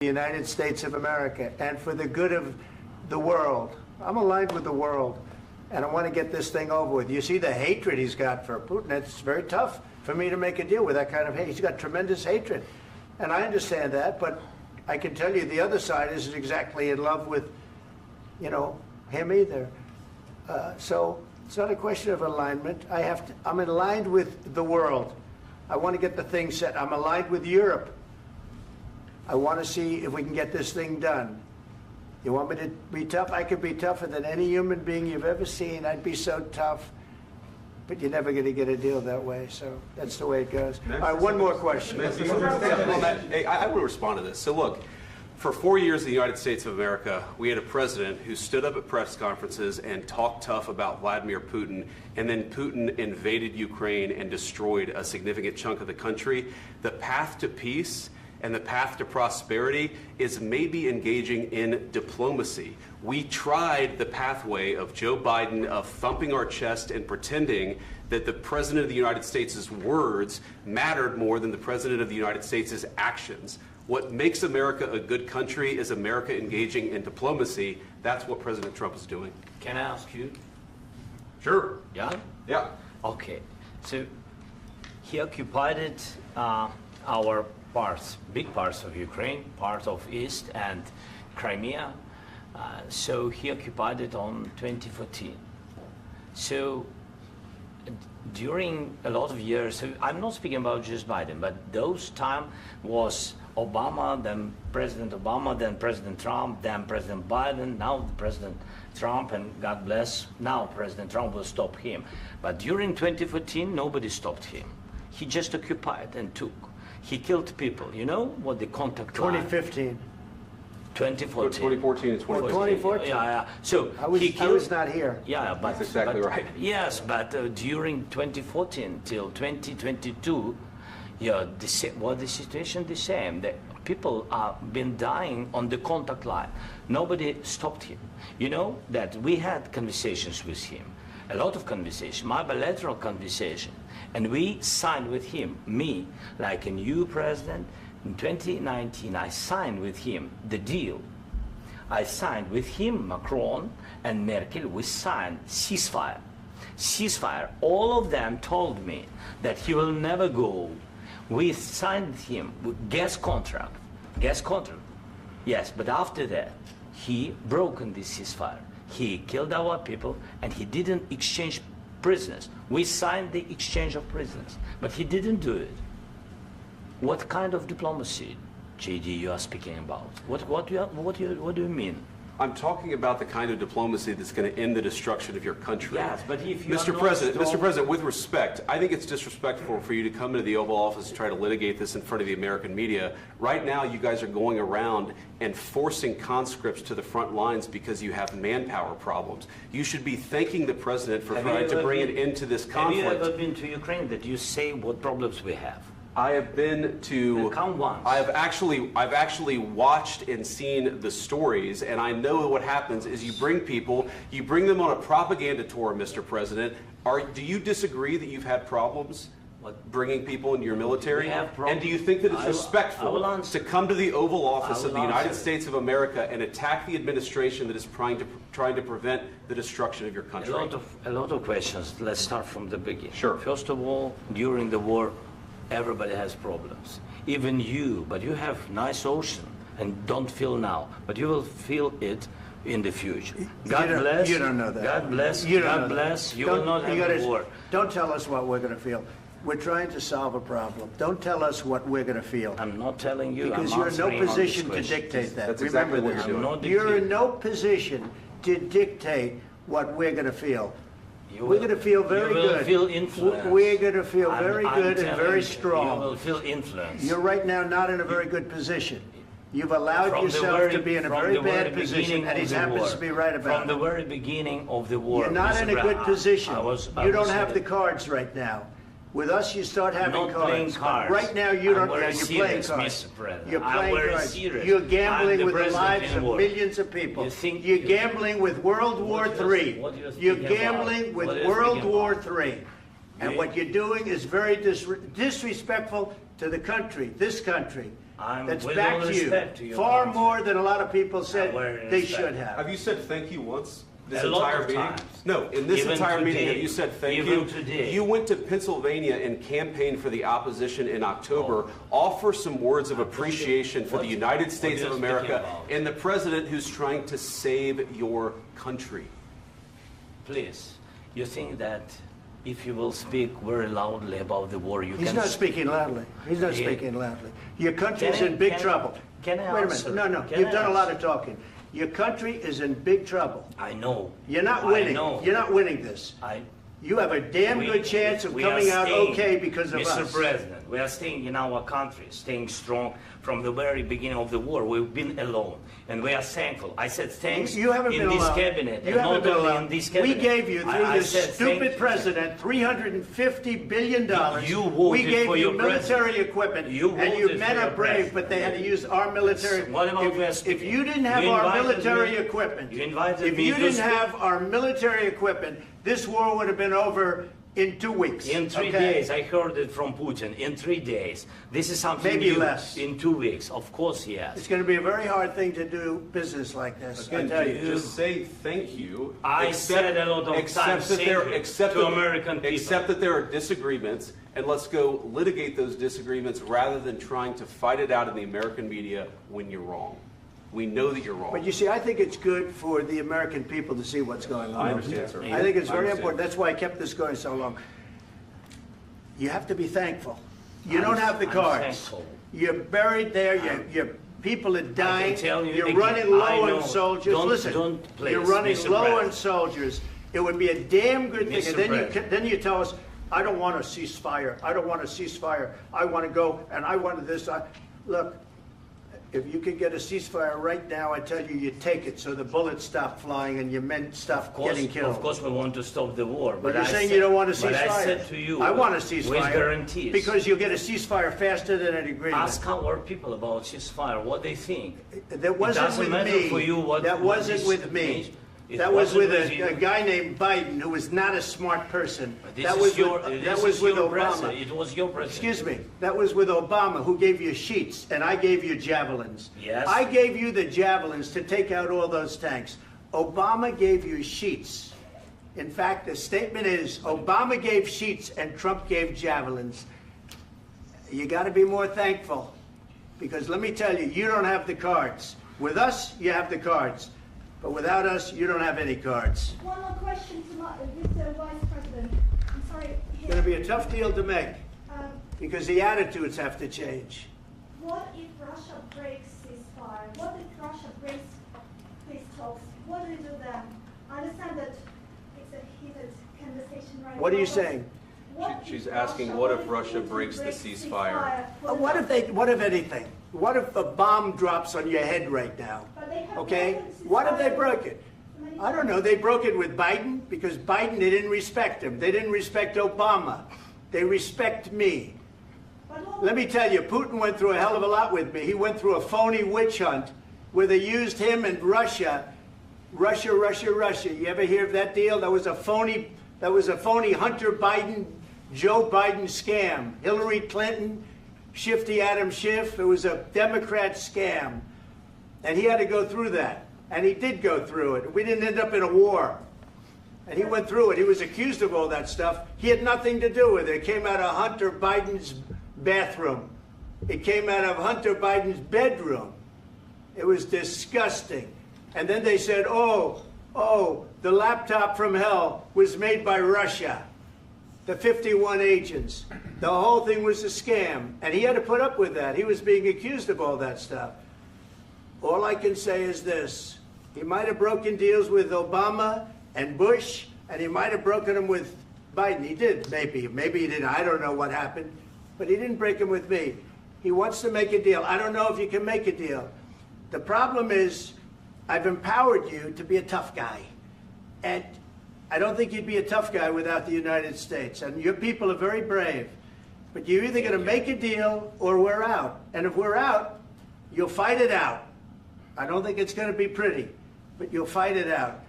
the United States of America and for the good of the world. I'm aligned with the world, and I want to get this thing over with. You see the hatred he's got for Putin. It's very tough for me to make a deal with that kind of hate. He's got tremendous hatred, and I understand that, but I can tell you the other side isn't exactly in love with, him either. So it's not a question of alignment. I'm aligned with the world. I want to get the thing set. I'm aligned with Europe. I want to see if we can get this thing done. You want me to be tough? I could be tougher than any human being you've ever seen. I'd be so tough. But you're never going to get a deal that way. So that's the way it goes. All right, one more question. I will respond to this. So look, for 4 years in the United States of America, we had a president who stood up at press conferences and talked tough about Vladimir Putin, and then Putin invaded Ukraine and destroyed a significant chunk of the country. The path to peace and the path to prosperity is maybe engaging in diplomacy. We tried the pathway of Joe Biden of thumping our chest and pretending that the President of the United States' words mattered more than the President of the United States' actions. What makes America a good country is America engaging in diplomacy. That's what President Trump is doing. Can I ask you? Sure. Yeah? Yeah. Okay. So he occupied our parts, big parts of Ukraine, part of East and Crimea. So he occupied it on 2014. So during a lot of years, so I'm not speaking about just Biden, but those time was Obama, then President Obama, then President Trump, then President Biden, now President Trump, and God bless, now President Trump will stop him. But during 2014, nobody stopped him. He just occupied and took. He killed people. You know what the contact 2015. 2014. 2014 and 2014. 2014. Yeah. So I was not here. Yeah, but that's exactly right. Yes, but during 2014 till 2022, the situation the same. The people have been dying on the contact line. Nobody stopped him. You know that we had conversations with him, a lot of conversation, my bilateral conversation, and we signed with him, me, like a new president. In 2019, I signed with him the deal. I signed with him, Macron and Merkel, we signed ceasefire. Ceasefire. All of them told me that he will never go. We signed with him with gas contract. Gas contract. Yes, but after that, he broken this ceasefire. He killed our people and he didn't exchange prisoners. We signed the exchange of prisoners, but he didn't do it. What kind of diplomacy, JD, you are speaking about? What do you mean? I'm talking about the kind of diplomacy that's going to end the destruction of your country. Yes, but if you Mr. President, with respect, I think it's disrespectful for you to come into the Oval Office and try to litigate this in front of the American media. Right now, you guys are going around and forcing conscripts to the front lines because you have manpower problems. You should be thanking the President for trying to bring an end to this conflict. Have you ever been to Ukraine that you say what problems we have? I have been to. Come once. I've actually watched and seen the stories, and I know what happens is you bring them on a propaganda tour, Mr. President. Do you disagree that you've had problems bringing people into your military? And do you think that it's respectful to come to the Oval Office of the United States of America and attack the administration that is trying to prevent the destruction of your country? A lot of questions. Let's start from the beginning. Sure. First of all, during the war, everybody has problems, even you, but you have nice ocean and don't feel now, but you will feel it in the future. God bless. You don't know that. God bless. You God bless. You will not have a war. Don't tell us what we're going to feel. We're trying to solve a problem. Don't tell us what we're going to feel. I'm not telling you. Because you're in no position to dictate that. That's exactly what you're doing. You're in no position to dictate what we're going to feel. We're going to feel very good. You will feel influence. We're going to feel very good and very strong. You will feel influence. You're right now not in a very good position. You've allowed yourself to be in a very bad position, and he happens to be right about it. From the very beginning of the war. You're not in a good position. You don't have the cards right now. With us, you start having cards. Right now, you don't. You're playing cards. You're playing cards. You're gambling with the lives of millions of people. You're gambling with World War III. You're gambling with World War III. And what you're doing is very disrespectful to the country, this country. That's with back all to respect to you. your Far country. more than a lot of people said very they respect. should have. Have you said thank you once? This A lot entire of meeting? times. No, in this Even entire meeting, today. have you said thank Even you? today. You went to Pennsylvania and campaigned for the opposition in October. Offer some words of appreciation for the United States of you America speaking about? and the president who's trying to save your country. Please, you think that if you will speak very loudly about the war, you He's can... not speaking loudly. He's not He- speaking loudly. Your country's Can I- in big can- trouble. can I Wait a answer? minute. No, Can you've I done a lot answer? of talking. Your country is in big trouble. I know. You're not I winning. know. You're not winning this. You have a damn We- good chance of we are coming out staying, okay because of Mr. us. President, we are staying in our country, staying strong from the very beginning of the war. We've been alone, and we are thankful. I said thanks You haven't in been this alone. cabinet, You and haven't not been only alone. in this We cabinet. gave you, through I this said thank stupid you. president, $350 billion. You voted we gave for you your military president. equipment, You and you voted men for are your brave, president. but they had to use our military. What about we are If speaking? you didn't have You our invited military me- equipment, you invited if me you to didn't speak. have our military equipment, this war would have been over in 2 weeks. In 3 okay? days, I heard it from Putin. In 3 days, this is something Maybe new. less. In 2 weeks, of course, yes. It's going to be a very hard thing to do business like this. I Again, tell you. just say thank you. I said a lot of accept times that thank there- you accept to that- American people. Accept that there are disagreements, and let's go litigate those disagreements rather than trying to fight it out in the American media when you're wrong. We know that you're wrong. But you see, I think it's good for the American people to see what's going on. I understand, sir. I think it's I very understand. important. That's why I kept this going so long. You have to be thankful. You I'm- don't have the I'm cards. thankful. You're buried there. Your people are dying. tell you You're again, running I low know. on soldiers. Don't- Listen, don't, please, you're running Mr. low on President. soldiers. It would be a damn good thing. Mr. And then President. then you tell us, I don't want a ceasefire. I don't want a ceasefire. I want to go and I want this. Look, if you could get a ceasefire right now, I tell you, you take it so the bullets stop flying and your men stop getting killed. Of course, we want to stop the war. But you're I saying said- you don't want a ceasefire. But I said to you, I want a with ceasefire. guarantees. Because you'll get a ceasefire faster than an agreement. Ask our people about ceasefire, what they think. That wasn't doesn't with matter me. for you what- That what wasn't this with me. means. It That was wasn't with with a you. guy named Biden, who was not a smart person. This That is was your, with, this that was is with your Obama. president. It was your president. Excuse me. That was with Obama, who gave you sheets, and I gave you javelins. Yes. I gave you the javelins to take out all those tanks. Obama gave you sheets. In fact, the statement is Obama gave sheets and Trump gave javelins. You got to be more thankful, because let me tell you, you don't have the cards. With us, you have the cards. But without us, you don't have any cards. One more question to Mr. Vice President. I'm sorry. It's going to be a tough deal to make, Um, because the attitudes have to change. what if Russia breaks ceasefire? What if Russia breaks peace talks? What do you do then? I understand that it's a heated conversation right now. What are you but saying? what She's if asking, Russia- what if Putin Russia breaks the breaks ceasefire? What if anything? What if a bomb drops on your head right now? But they have Okay? broken What if they ceasefire broke it? many I don't times. know. They broke it with Biden because Biden, they didn't respect him. They didn't respect Obama. They respect me. But what Let me tell you, Putin went through a hell of a lot with me. He went through a phony witch hunt where they used him and Russia. Russia. You ever hear of that deal? That was a phony Hunter Biden, Joe Biden scam. Hillary Clinton, Shifty Adam Schiff. It was a Democrat scam. And he had to go through that. And he did go through it. We didn't end up in a war. And he went through it. He was accused of all that stuff. He had nothing to do with it. It came out of Hunter Biden's bathroom. It came out of Hunter Biden's bedroom. It was disgusting. And then they said, oh, the laptop from hell was made by Russia. The 51 agents. The whole thing was a scam. And he had to put up with that. He was being accused of all that stuff. All I can say is this. He might have broken deals with Obama and Bush, and he might have broken them with Biden. He did, maybe. Maybe he didn't. I don't know what happened. But he didn't break them with me. He wants to make a deal. I don't know if you can make a deal. The problem is, I've empowered you to be a tough guy. And I don't think you'd be a tough guy without the United States. And your people are very brave. But you're either going to make a deal or we're out. And if we're out, you'll fight it out. I don't think it's going to be pretty, but you'll fight it out.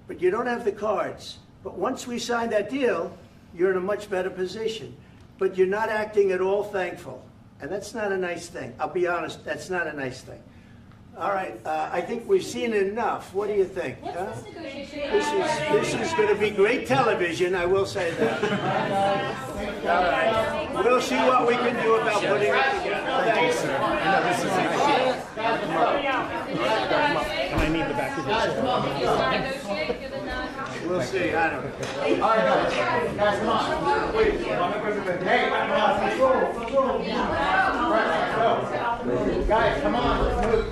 But you don't have the cards. But once we sign that deal, you're in a much better position. But you're not acting at all thankful. And that's not a nice thing. I'll be honest, that's not a nice thing. All right, I think we've seen enough. What do you think? What's huh? this negotiation? This is going to be great television, I will say that. All right. We'll see what we can do about putting it together. Thank you, sir. And I need the back of the chair. We'll see. I don't know. All right, guys, come on. Wait. Hey, control. Right, go. Guys, come on, let's move.